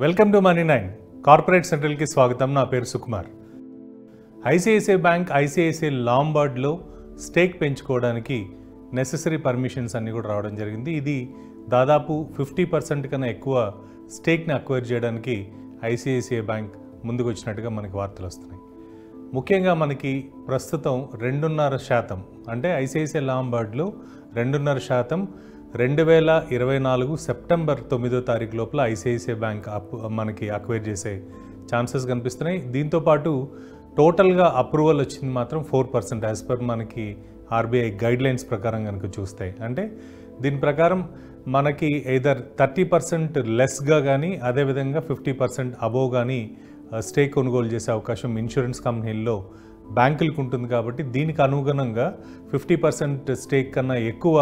Welcome to money 9 corporate సెంట్రల్కి స్వాగతం. నా పేరు సుకుమార్. ఐసిఐసిఐ బ్యాంక్ ఐసిఐసిఐ లాంబార్డ్లో స్టేక్ పెంచుకోవడానికి నెసెసరీ పర్మిషన్స్ అన్నీ కూడా రావడం జరిగింది. ఇది దాదాపు 50% కన్నా ఎక్కువ స్టేక్ని అక్వైర్ చేయడానికి ఐసిఐసిఐ బ్యాంక్ ముందుకు వచ్చినట్టుగా మనకి వార్తలు వస్తున్నాయి. ముఖ్యంగా మనకి ప్రస్తుతం 2.5% అంటే ఐసిఐసిఐ లాంబార్డ్లో 2.5% 2024 సెప్టెంబర్ 9వ తారీఖు లోపల ఐసిఐసిఐ బ్యాంక్ మనకి అక్వైర్ చేసే ఛాన్సెస్ కనిపిస్తున్నాయి. దీంతోపాటు టోటల్గా అప్రూవల్ వచ్చింది మాత్రం 4% యాజ్ పర్ మనకి ఆర్బీఐ గైడ్లైన్స్ ప్రకారం కనుక చూస్తే. అంటే దీని ప్రకారం మనకి ఎయిదర్ 30% లెస్గా కానీ అదేవిధంగా 50% అబోవ్ కానీ స్టేక్ కొనుగోలు చేసే అవకాశం ఇన్సూరెన్స్ కంపెనీల్లో బ్యాంకులకు ఉంటుంది. కాబట్టి దీనికి అనుగుణంగా 50% స్టేక్ కన్నా ఎక్కువ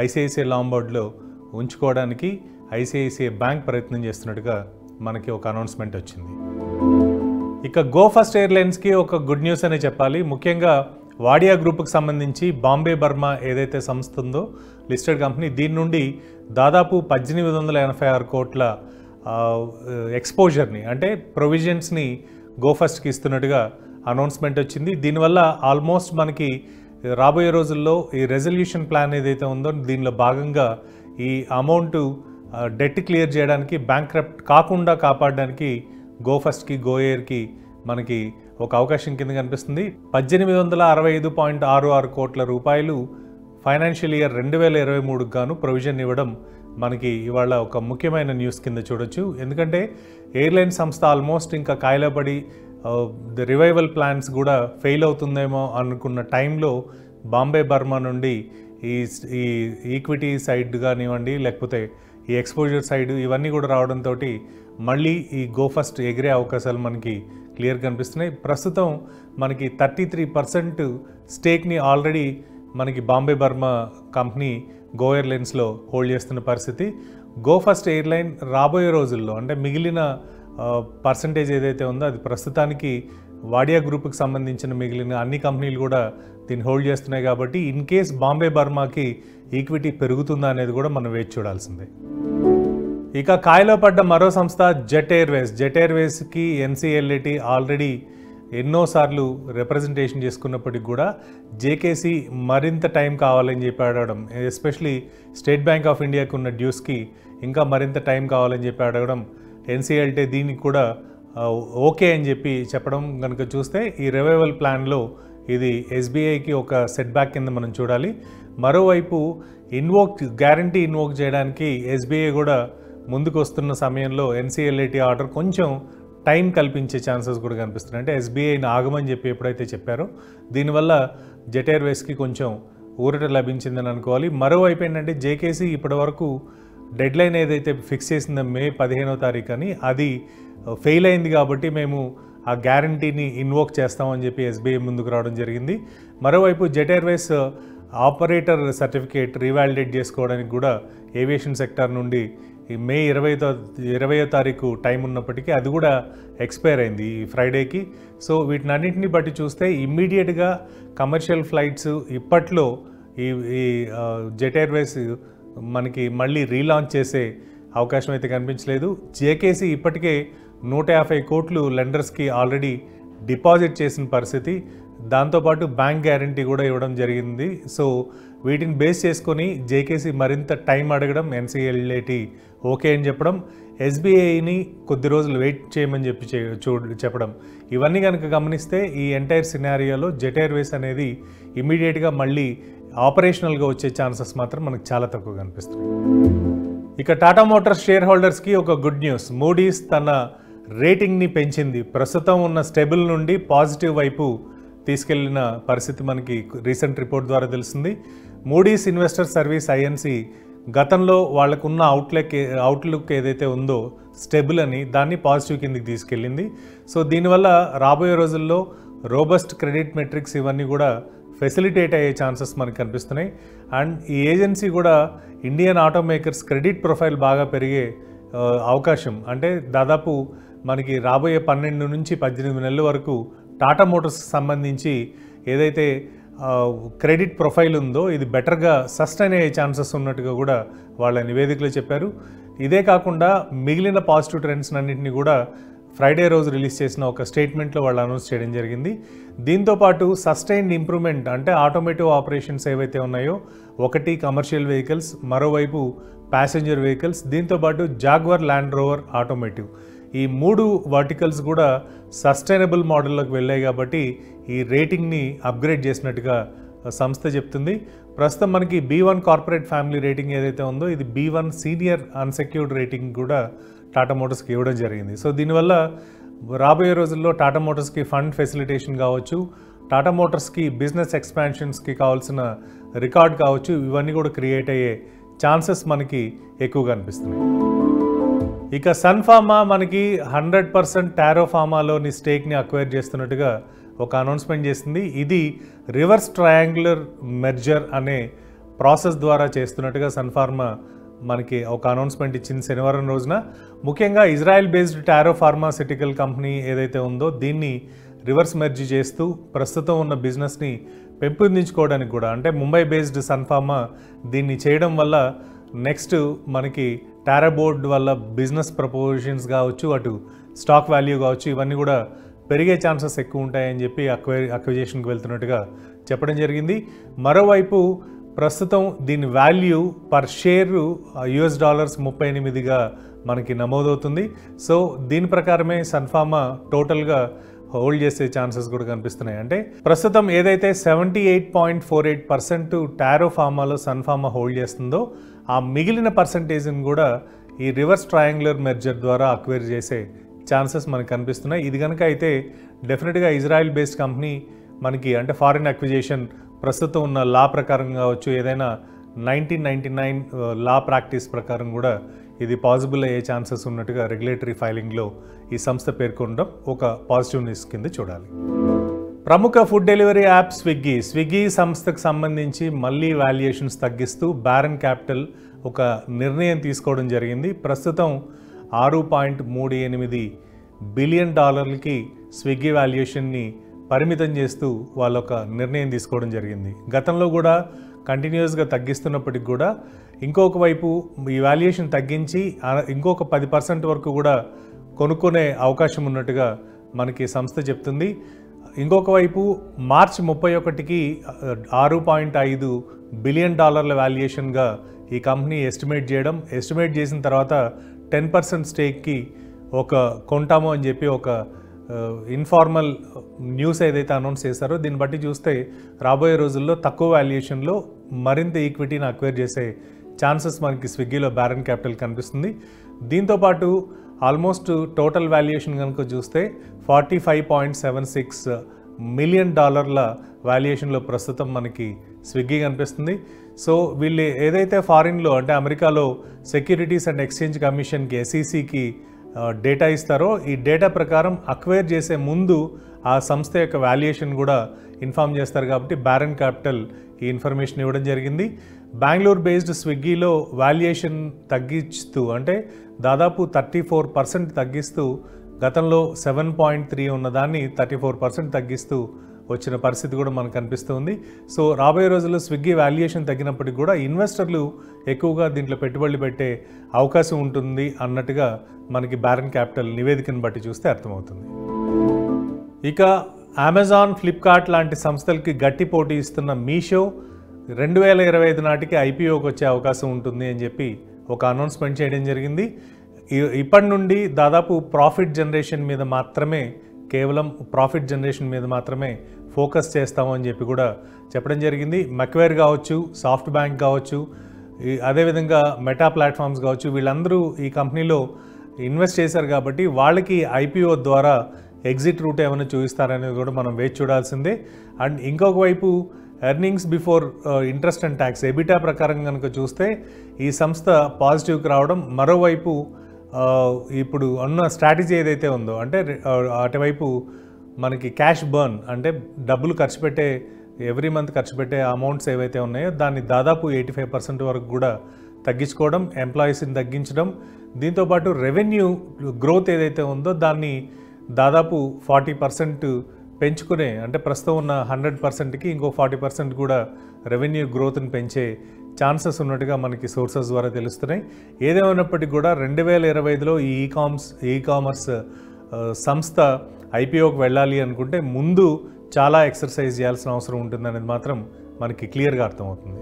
ఐసిఐసిఐ లాంబార్డ్లో ఉంచుకోవడానికి ఐసిఐసిఐ బ్యాంక్ ప్రయత్నం చేస్తున్నట్టుగా మనకి ఒక అనౌన్స్మెంట్ వచ్చింది. ఇక గో ఫస్ట్ ఎయిర్లైన్స్కి ఒక గుడ్ న్యూస్ అనే చెప్పాలి. ముఖ్యంగా వాడియా గ్రూప్కి సంబంధించి బాంబే బర్మా ఏదైతే సంస్థ ఉందో లిస్టెడ్ కంపెనీ, దీని నుండి దాదాపు 1886 కోట్ల ఎక్స్పోజర్ని అంటే ప్రొవిజన్స్ని గో ఫస్ట్కి ఇస్తున్నట్టుగా అనౌన్స్మెంట్ వచ్చింది. దీనివల్ల ఆల్మోస్ట్ మనకి రాబోయే రోజుల్లో ఈ రెజల్యూషన్ ప్లాన్ ఏదైతే ఉందో దీనిలో భాగంగా ఈ అమౌంట్ డెట్ క్లియర్ చేయడానికి, బ్యాంక్రప్ట్ కాకుండా కాపాడడానికి గో ఫస్ట్కి గో ఎయిర్కి మనకి ఒక అవకాశం కింద కనిపిస్తుంది. 1865.66 కోట్ల రూపాయలు ఫైనాన్షియల్ ఇయర్ 2023కు గాను ప్రొవిజన్ ఇవ్వడం మనకి ఇవాళ ఒక ముఖ్యమైన న్యూస్ కింద చూడొచ్చు. ఎందుకంటే ఎయిర్లైన్ సంస్థ ఆల్మోస్ట్ ఇంకా కాయలపడి రివైవల్ ప్లాన్స్ కూడా ఫెయిల్ అవుతుందేమో అనుకున్న టైంలో బాంబే బర్మా నుండి ఈ ఈక్విటీ సైడ్ కానివ్వండి, లేకపోతే ఈ ఎక్స్పోజర్ సైడ్ ఇవన్నీ కూడా రావడంతో మళ్ళీ ఈ గో ఫస్ట్ ఎగిరే అవకాశాలు మనకి క్లియర్ కనిపిస్తున్నాయి. ప్రస్తుతం మనకి 33% స్టేక్ని ఆల్రెడీ మనకి బాంబే బర్మా కంపెనీ గో ఎయిర్లైన్స్లో హోల్డ్ చేస్తున్న పరిస్థితి. గో ఫస్ట్ ఎయిర్లైన్ రాబోయే రోజుల్లో అంటే మిగిలిన పర్సంటేజ్ ఏదైతే ఉందో అది ప్రస్తుతానికి వాడియా గ్రూప్కి సంబంధించిన మిగిలిన అన్ని కంపెనీలు కూడా దీన్ని హోల్డ్ చేస్తున్నాయి. కాబట్టి ఇన్ కేస్ బాంబే బర్మాకి ఈక్విటీ పెరుగుతుందా అనేది కూడా మనం వేచి చూడాల్సిందే. ఇక కాయలో పడ్డ మరో సంస్థ జెట్ ఎయిర్వేస్కి ఎన్సీఎల్ఏటీ ఆల్రెడీ ఎన్నోసార్లు రిప్రజెంటేషన్ చేసుకున్నప్పటికి కూడా జేకేసీ మరింత టైం కావాలని చెప్పి అడగడం, ఎస్పెషలీ స్టేట్ బ్యాంక్ ఆఫ్ ఇండియాకు ఉన్న డ్యూస్కి ఇంకా మరింత టైం కావాలని చెప్పి అడగడం, ఎన్సీఎల్టీ దీనికి కూడా ఓకే అని చెప్పి చెప్పడం కనుక చూస్తే ఈ రివైవల్ ప్లాన్లో ఇది ఎస్బీఐకి ఒక సెట్ బ్యాక్ కింద మనం చూడాలి. మరోవైపు గ్యారంటీ ఇన్వోక్ చేయడానికి ఎస్బీఐ కూడా ముందుకు వస్తున్న సమయంలో ఎన్సీఎల్ఏటీ ఆర్డర్ కొంచెం టైం కల్పించే ఛాన్సెస్ కూడా కనిపిస్తున్నాయి. అంటే ఎస్బీఐని ఆగమని చెప్పి ఎప్పుడైతే చెప్పారో దీనివల్ల జెట్ ఎయిర్వేస్కి కొంచెం ఊరట లభించిందని అనుకోవాలి. మరోవైపు ఏంటంటే జేకేసీ ఇప్పటివరకు డెడ్ లైన్ ఏదైతే ఫిక్స్ చేసిందో మే 15వ తారీఖు అని అది ఫెయిల్ అయింది. కాబట్టి మేము ఆ గ్యారంటీని ఇన్వోక్ చేస్తామని చెప్పి ఎస్బీఐ ముందుకు రావడం జరిగింది. మరోవైపు jet Airways operator certificate revalidate చేసుకోవడానికి కూడా ఏవియేషన్ సెక్టార్ నుండి మే 20వ తారీఖు టైం ఉన్నప్పటికీ అది కూడా ఎక్స్పైర్ అయింది ఈ ఫ్రైడేకి. సో వీటినన్నింటినీ బట్టి చూస్తే ఇమ్మీడియట్గా కమర్షియల్ ఫ్లైట్స్ ఇప్పట్లో ఈ జెట్ ఎయిర్వేస్ మనకి మళ్ళీ రీలాంచ్ చేసే అవకాశం అయితే కనిపించలేదు. జేకేసీ ఇప్పటికే 150 కోట్లు లెండర్స్కి ఆల్రెడీ డిపాజిట్ చేసిన పరిస్థితి, దాంతోపాటు బ్యాంక్ గ్యారంటీ కూడా ఇవ్వడం జరిగింది. సో వీటిని బేస్ చేసుకొని జేకేసీ మరింత టైం అడగడం, ఎన్సీఎల్ఏటీ ఓకే అని చెప్పడం, ఎస్బీఐని కొద్ది రోజులు వెయిట్ చేయమని చెప్పి చెప్పడం, ఇవన్నీ కనుక గమనిస్తే ఈ ఎంటైర్ సినారియోలో జెట్ ఎయిర్వేస్ అనేది ఇమీడియట్గా మళ్ళీ ఆపరేషనల్గా వచ్చే ఛాన్సెస్ మాత్రం మనకు చాలా తక్కువ కనిపిస్తుంది. ఇక టాటా మోటార్స్ షేర్ హోల్డర్స్కి ఒక గుడ్ న్యూస్. మూడీస్ తన రేటింగ్ని పెంచింది. ప్రస్తుతం ఉన్న స్టేబుల్ నుండి పాజిటివ్ వైపు తీసుకెళ్లిన పరిస్థితి మనకి రీసెంట్ రిపోర్ట్ ద్వారా తెలిసింది. మూడీస్ ఇన్వెస్టర్ సర్వీస్ ఐఎన్సీ గతంలో వాళ్ళకున్న అవుట్లుక్ ఏదైతే ఉందో స్టేబుల్ అని దాన్ని పాజిటివ్ కిందకి తీసుకెళ్ళింది. సో దీనివల్ల రాబోయే రోజుల్లో రోబస్ట్ క్రెడిట్ మెట్రిక్స్ ఇవన్నీ కూడా ఫెసిలిటేట్ అయ్యే ఛాన్సెస్ మనకు కనిపిస్తున్నాయి. అండ్ ఈ ఏజెన్సీ కూడా ఇండియన్ ఆటోమేకర్స్ క్రెడిట్ ప్రొఫైల్ బాగా పెరిగే అవకాశం, అంటే దాదాపు మనకి రాబోయే 12 నుంచి 18 నెలల వరకు టాటా మోటార్స్కి సంబంధించి ఏదైతే క్రెడిట్ ప్రొఫైల్ ఉందో ఇది బెటర్గా సస్టైన్ అయ్యే ఛాన్సెస్ ఉన్నట్టుగా కూడా వాళ్ళ నివేదికలో చెప్పారు. ఇదే కాకుండా మిగిలిన పాజిటివ్ ట్రెండ్స్ అన్నింటినీ కూడా ఫ్రైడే రోజు రిలీజ్ చేసిన ఒక స్టేట్మెంట్లో వాళ్ళు అనౌన్స్ చేయడం జరిగింది. దీంతోపాటు సస్టైన్డ్ ఇంప్రూవ్మెంట్ అంటే ఆటోమేటివ్ ఆపరేషన్స్ ఏవైతే ఉన్నాయో, ఒకటి కమర్షియల్ వెహికల్స్, మరోవైపు ప్యాసింజర్ వెహికల్స్, దీంతోపాటు జాగ్వర్ ల్యాండ్ రోవర్ ఆటోమేటివ్, ఈ 3 వర్టికల్స్ కూడా సస్టైనబుల్ మోడల్లోకి వెళ్ళాయి కాబట్టి ఈ రేటింగ్ని అప్గ్రేడ్ చేసినట్టుగా సంస్థ చెప్తుంది. ప్రస్తుతం మనకి B1 కార్పొరేట్ ఫ్యామిలీ రేటింగ్ ఏదైతే ఉందో ఇది B1 సీనియర్ అన్సెక్యూర్డ్ రేటింగ్ కూడా టాటా మోటార్స్కి ఇవ్వడం జరిగింది. సో దీనివల్ల రాబోయే రోజుల్లో టాటా మోటార్స్కి ఫండ్ ఫెసిలిటేషన్ కావచ్చు, టాటా మోటార్స్కి బిజినెస్ ఎక్స్పాన్షన్స్కి కావాల్సిన రికార్డ్ కావచ్చు, ఇవన్నీ కూడా క్రియేట్ అయ్యే ఛాన్సెస్ మనకి ఎక్కువగా అనిపిస్తున్నాయి. ఇక సన్ ఫార్మా మనకి 100% టారో ఫార్మాలోని స్టేక్ని అక్వైర్ చేస్తున్నట్టుగా ఒక అనౌన్స్మెంట్ చేసింది. ఇది రివర్స్ ట్రయాంగులర్ మెర్జర్ అనే ప్రాసెస్ ద్వారా చేస్తున్నట్టుగా సన్ ఫార్మా మనకి ఒక అనౌన్స్మెంట్ ఇచ్చింది శనివారం రోజున. ముఖ్యంగా Israel based tarot pharmaceutical company ఏదైతే ఉందో దీన్ని రివర్స్ మెర్జ్ చేస్తూ ప్రస్తుతం ఉన్న బిజినెస్ని పెంపొందించుకోవడానికి కూడా, అంటే ముంబై బేస్డ్ సన్ ఫార్మా దీన్ని చేయడం వల్ల నెక్స్ట్ మనకి టారా బోర్డ్ వల్ల బిజినెస్ ప్రపోజిషన్స్ కావచ్చు, అటు స్టాక్ వాల్యూ కావచ్చు, ఇవన్నీ కూడా పెరిగే ఛాన్సెస్ ఎక్కువ ఉంటాయని చెప్పి అక్విజిషన్కి వెళ్తున్నట్టుగా చెప్పడం జరిగింది. మరోవైపు ప్రస్తుతం దీని వాల్యూ పర్ షేర్ $38గా మనకి నమోదవుతుంది. సో దీని ప్రకారమే సన్ఫార్మా టోటల్గా హోల్డ్ చేసే ఛాన్సెస్ కూడా కనిపిస్తున్నాయి. అంటే ప్రస్తుతం ఏదైతే 78.48% టారో ఫార్మాలో సన్ఫార్మా హోల్డ్ చేస్తుందో ఆ మిగిలిన పర్సంటేజ్ని కూడా ఈ రివర్స్ ట్రయాంగులర్ మెర్జర్ ద్వారా అక్వైర్ చేసే ఛాన్సెస్ మనకు కనిపిస్తున్నాయి. ఇది కనుక అయితే డెఫినెట్గా ఇజ్రాయెల్ బేస్డ్ కంపెనీ మనకి, అంటే ఫారిన్ అక్విజిషన్ ప్రస్తుతం ఉన్న లా ప్రకారం కావచ్చు, ఏదైనా 1999 లా ప్రాక్టీస్ ప్రకారం కూడా ఇది పాసిబుల్ అయ్యే ఛాన్సెస్ ఉన్నట్టుగా రెగ్యులేటరీ ఫైలింగ్లో ఈ సంస్థ పేర్కొనడం ఒక పాజిటివ్ న్యూస్ కింద చూడాలి. ప్రముఖ ఫుడ్ డెలివరీ యాప్ స్విగ్గీ సంస్థకు సంబంధించి మళ్ళీ వాల్యుయేషన్స్ తగ్గిస్తూ బారన్ క్యాపిటల్ ఒక నిర్ణయం తీసుకోవడం జరిగింది. ప్రస్తుతం $6.38 బిలియన్ స్విగ్గీ వాల్యుయేషన్ని పరిమితం చేస్తూ వాళ్ళ ఒక నిర్ణయం తీసుకోవడం జరిగింది. గతంలో కూడా కంటిన్యూస్గా తగ్గిస్తున్నప్పటికి కూడా ఇంకొక వైపు ఈ వాల్యుయేషన్ తగ్గించి ఇంకొక 10% వరకు కూడా కొనుక్కునే అవకాశం ఉన్నట్టుగా మనకి సంస్థ చెప్తుంది. ఇంకొక వైపు మార్చి 31కి $6.5 బిలియన్ వాల్యుయేషన్గా ఈ కంపెనీ ఎస్టిమేట్ చేసిన తర్వాత 10% స్టేక్కి ఒక కొంటాము అని చెప్పి ఒక ఇన్ఫార్మల్ న్యూస్ ఏదైతే అనౌన్స్ చేశారో దీన్ని బట్టి చూస్తే రాబోయే రోజుల్లో తక్కువ వాల్యుయేషన్లో మరింత ఈక్విటీని అక్వైర్ చేసే ఛాన్సెస్ మనకి స్విగ్గీలో బారన్ క్యాపిటల్ కనిపిస్తుంది. దీంతోపాటు ఆల్మోస్ట్ టోటల్ వాల్యుయేషన్ కనుక చూస్తే $45.76 మిలియన్ వాల్యుయేషన్లో ప్రస్తుతం మనకి స్విగ్గీ కనిపిస్తుంది. సో వీళ్ళు ఏదైతే ఫారిన్లో, అంటే అమెరికాలో సెక్యూరిటీస్ అండ్ ఎక్స్చేంజ్ కమిషన్కి SECకి డేటా ఇస్తారో ఈ డేటా ప్రకారం అక్వైర్ చేసే ముందు ఆ సంస్థ యొక్క వాల్యుయేషన్ కూడా ఇన్ఫార్మ్ చేస్తారు కాబట్టి బారన్ క్యాపిటల్ ఈ ఇన్ఫర్మేషన్ ఇవ్వడం జరిగింది. బెంగళూరు బేస్డ్ స్విగ్గీలో వాల్యుయేషన్ తగ్గిస్తూ, అంటే దాదాపు 34% తగ్గిస్తూ, గతంలో 7.3 ఉన్నదాన్ని 34% తగ్గిస్తూ వచ్చిన పరిస్థితి కూడా మనకు కనిపిస్తుంది. సో రాబోయే రోజుల్లో స్విగ్గీ వాల్యుయేషన్ తగ్గినప్పటికీ కూడా ఇన్వెస్టర్లు ఎక్కువగా దీంట్లో పెట్టుబడులు పెట్టే అవకాశం ఉంటుంది అన్నట్టుగా మనకి బారన్ క్యాపిటల్ నివేదికను బట్టి చూస్తే అర్థమవుతుంది. ఇక అమెజాన్, ఫ్లిప్కార్ట్ లాంటి సంస్థలకి గట్టి పోటీ ఇస్తున్న మీషో 2025 నాటికి IPOకి వచ్చే అవకాశం ఉంటుంది అని చెప్పి ఒక అనౌన్స్మెంట్ చేయడం జరిగింది. ఇప్పటి నుండి దాదాపు కేవలం ప్రాఫిట్ జనరేషన్ మీద మాత్రమే ఫోకస్ చేస్తామని చెప్పి కూడా చెప్పడం జరిగింది. మక్వేర్ కావచ్చు, సాఫ్ట్ బ్యాంక్ కావచ్చు, అదేవిధంగా మెటా ప్లాట్ఫామ్స్ కావచ్చు, వీళ్ళందరూ ఈ కంపెనీలో ఇన్వెస్ట్ చేశారు కాబట్టి వాళ్ళకి IPO ద్వారా ఎగ్జిట్ రూట్ ఏమైనా చూపిస్తారనేది కూడా మనం వేచి చూడాల్సిందే. అండ్ ఇంకొక వైపు earnings before interest and tax EBITDA ప్రకారం కనుక చూస్తే ఈ సంస్థ పాజిటివ్కి రావడం, మరోవైపు ఇప్పుడు ఉన్న స్ట్రాటజీ ఏదైతే ఉందో, అంటే అటువైపు మనకి క్యాష్ బర్న్, అంటే డబ్బులు ఖర్చు పెట్టే ఎవ్రీ మంత్ ఖర్చు పెట్టే అమౌంట్స్ ఏవైతే ఉన్నాయో దాన్ని దాదాపు 85% వరకు కూడా తగ్గించుకోవడం, ఎంప్లాయీస్ని తగ్గించడం, దీంతోపాటు రెవెన్యూ గ్రోత్ ఏదైతే ఉందో దాన్ని దాదాపు 40% పెంచుకునే అంటే ప్రస్తుతం ఉన్న 100%కి ఇంకో 40% కూడా రెవెన్యూ గ్రోత్ని పెంచే ఛాన్సెస్ ఉన్నట్టుగా మనకి సోర్సెస్ ద్వారా తెలుస్తున్నాయి. ఏదేమైనప్పటికీ కూడా 2025లో ఈ ఈకామర్స్ సంస్థ ఐపీఓకి వెళ్ళాలి అనుకుంటే ముందు చాలా ఎక్సర్సైజ్ చేయాల్సిన అవసరం ఉంటుందనేది మాత్రం మనకి క్లియర్గా అర్థమవుతుంది.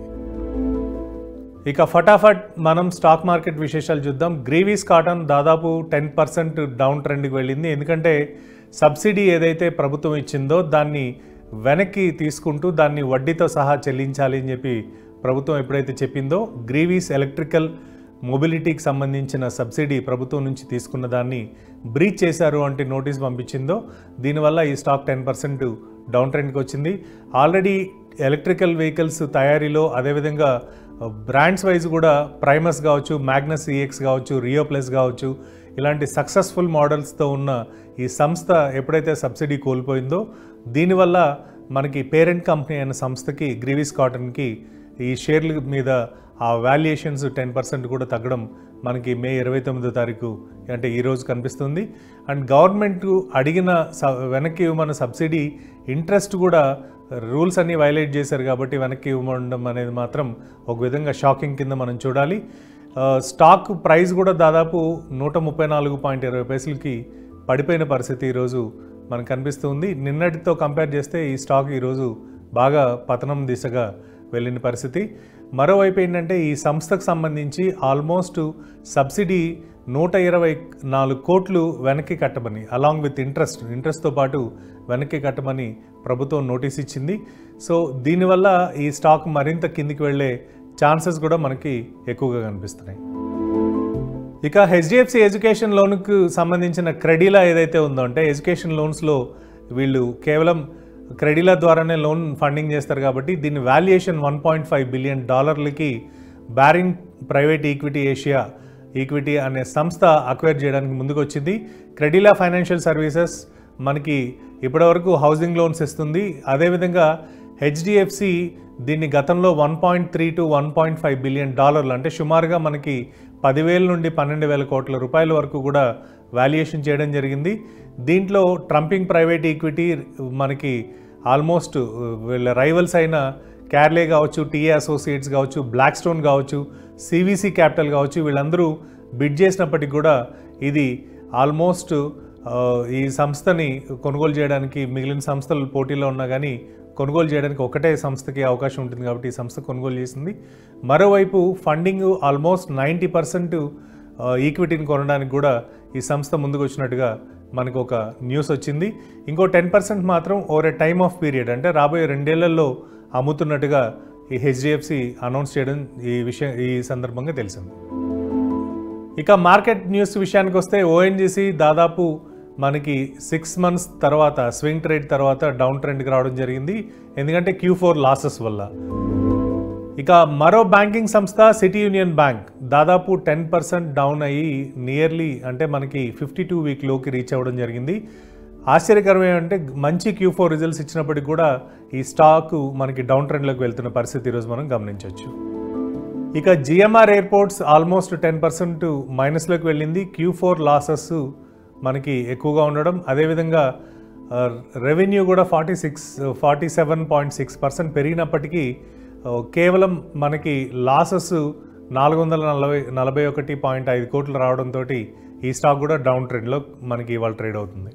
ఇక ఫటాఫట్ మనం స్టాక్ మార్కెట్ విశేషాలు చూద్దాం. గ్రీవీస్ కాటన్ దాదాపు 10% డౌన్ ట్రెండ్కి వెళ్ళింది. ఎందుకంటే సబ్సిడీ ఏదైతే ప్రభుత్వం ఇచ్చిందో దాన్ని వెనక్కి తీసుకుంటూ దాన్ని వడ్డీతో సహా చెల్లించాలి అని చెప్పి ప్రభుత్వం ఎప్పుడైతే చెప్పిందో, గ్రీవీస్ ఎలక్ట్రికల్ మొబిలిటీకి సంబంధించిన సబ్సిడీ ప్రభుత్వం నుంచి తీసుకున్న దాన్ని బ్రీచ్ చేశారు అంటే నోటీస్ పంపించిందో, దీనివల్ల ఈ స్టాక్ 10% డౌన్ ట్రెండ్కి వచ్చింది. ఆల్రెడీ ఎలక్ట్రికల్ వెహికల్స్ తయారీలో అదేవిధంగా బ్రాండ్స్ వైజ్ కూడా ప్రైమస్ కావచ్చు, మ్యాగ్నస్ ఈఎక్స్ కావచ్చు, రియో ప్లస్ కావచ్చు, ఇలాంటి సక్సెస్ఫుల్ మోడల్స్తో ఉన్న ఈ సంస్థ ఎప్పుడైతే సబ్సిడీ కోల్పోయిందో దీనివల్ల మనకి పేరెంట్ కంపెనీ అయిన సంస్థకి గ్రీవీస్ కాటన్కి ఈ షేర్ల మీద ఆ వాల్యుయేషన్స్ 10% కూడా తగ్గడం మనకి మే 29వ తారీఖు అంటే ఈరోజు కనిపిస్తుంది. అండ్ గవర్నమెంట్ అడిగిన వెనక్కి ఇవ్వమన్న సబ్సిడీ ఇంట్రెస్ట్ కూడా రూల్స్ అన్నీ వైలేట్ చేశారు కాబట్టి వెనక్కి ఇవ్వడం అనేది మాత్రం ఒక విధంగా షాకింగ్ కింద మనం చూడాలి. స్టాక్ ప్రైస్ కూడా దాదాపు 134.20 పైసలకి పడిపోయిన పరిస్థితి ఈరోజు మనకు కనిపిస్తుంది. నిన్నటితో కంపేర్ చేస్తే ఈ స్టాక్ ఈరోజు బాగా పతనం దిశగా వెళ్ళిన పరిస్థితి. మరోవైపు ఏంటంటే ఈ సంస్థకు సంబంధించి ఆల్మోస్ట్ సబ్సిడీ 124 కోట్లు వెనక్కి కట్టమని అలాంగ్ విత్ ఇంట్రెస్ట్తో పాటు వెనక్కి కట్టమని ప్రభుత్వం నోటీస్ ఇచ్చింది. సో దీనివల్ల ఈ స్టాక్ మరింత కిందికి వెళ్ళే ఛాన్సెస్ కూడా మనకి ఎక్కువగా కనిపిస్తున్నాయి. ఇక హెచ్డిఎఫ్సి ఎడ్యుకేషన్ లోన్కు సంబంధించిన క్రెడిలా ఏదైతే ఉందో అంటే ఎడ్యుకేషన్ లోన్స్లో వీళ్ళు కేవలం క్రెడిలా ద్వారానే లోన్ ఫండింగ్ చేస్తారు కాబట్టి దీని valuation $1.5 billion bearing private Asia equity అనే సంస్థ అక్వైర్ చేయడానికి ముందుకు వచ్చింది. క్రెడిలా ఫైనాన్షియల్ సర్వీసెస్ మనకి ఇప్పటివరకు హౌసింగ్ లోన్స్ ఇస్తుంది. అదేవిధంగా హెచ్డిఎఫ్సి దీన్ని గతంలో $1.3 to $1.5 బిలియన్ అంటే సుమారుగా మనకి 10,000 నుండి 12,000 కోట్ల రూపాయల వరకు కూడా వాల్యుయేషన్ చేయడం జరిగింది. దీంట్లో ట్రంపింగ్ ప్రైవేట్ ఈక్విటీ మనకి ఆల్మోస్ట్ వీళ్ళ రైవల్స్ అయిన క్యార్లే కావచ్చు, టీఏ అసోసియేట్స్ కావచ్చు, బ్లాక్ స్టోన్ కావచ్చు, సివిసి క్యాపిటల్ కావచ్చు, వీళ్ళందరూ బిడ్ చేసినప్పటికీ కూడా ఇది ఆల్మోస్ట్ ఈ సంస్థని కొనుగోలు చేయడానికి మిగిలిన సంస్థలు పోటీలో ఉన్నా కానీ కొనుగోలు చేయడానికి ఒకటే సంస్థకి అవకాశం ఉంటుంది కాబట్టి ఈ సంస్థ కొనుగోలు చేసింది. మరోవైపు ఫండింగ్ ఆల్మోస్ట్ 90% ఈక్విటీని కొనడానికి కూడా ఈ సంస్థ ముందుకు వచ్చినట్టుగా మనకు ఒక న్యూస్ వచ్చింది. ఇంకో 10% మాత్రం over a time of period అంటే రాబోయే 2 ఏళ్లలో అమ్ముతున్నట్టుగా ఈ హెచ్డిఎఫ్సి అనౌన్స్ చేయడం ఈ సందర్భంగా తెలిసింది. ఇక మార్కెట్ న్యూస్ విషయానికి వస్తే ఓఎన్జీసీ దాదాపు మనకి 6 months తర్వాత స్వింగ్ ట్రేడ్ తర్వాత డౌన్ ట్రెండ్కి రావడం జరిగింది. ఎందుకంటే Q4 లాసెస్ వల్ల. ఇక మరో బ్యాంకింగ్ సంస్థ సిటీ యూనియన్ బ్యాంక్ దాదాపు 10% డౌన్ అయ్యి నియర్లీ అంటే మనకి 52-week లోకి రీచ్ అవ్వడం జరిగింది. ఆశ్చర్యకరం ఏమంటే మంచి Q4 రిజల్ట్స్ ఇచ్చినప్పటికీ కూడా ఈ స్టాక్ మనకి డౌన్ ట్రెండ్లోకి వెళ్తున్న పరిస్థితి ఈరోజు మనం గమనించవచ్చు. ఇక జిఎంఆర్ ఎయిర్పోర్ట్స్ ఆల్మోస్ట్ 10% మైనస్లోకి వెళ్ళింది. Q4 లాసెస్ మనకి ఎక్కువగా ఉండడం, అదేవిధంగా రెవెన్యూ కూడా 47.6% పెరిగినప్పటికీ కేవలం మనకి లాసెస్ 441.5 కోట్లు రావడంతో ఈ స్టాక్ కూడా డౌన్ ట్రెండ్లో మనకి ఇవాళ ట్రేడ్ అవుతుంది.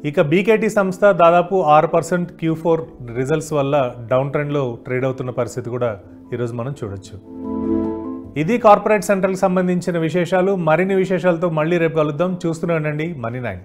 ఇక బీకేటీ సంస్థ దాదాపు 6% Q4 రిజల్ట్స్ వల్ల డౌన్ ట్రెండ్లో ట్రేడ్ అవుతున్న పరిస్థితి కూడా ఈరోజు మనం చూడొచ్చు. ఇది కార్పొరేట్ సెంట్రల్కి సంబంధించిన విశేషాలు. మరిన్ని విశేషాలతో మళ్ళీ రేపు కలుద్దాం. చూస్తూనే ఉండండి Money9.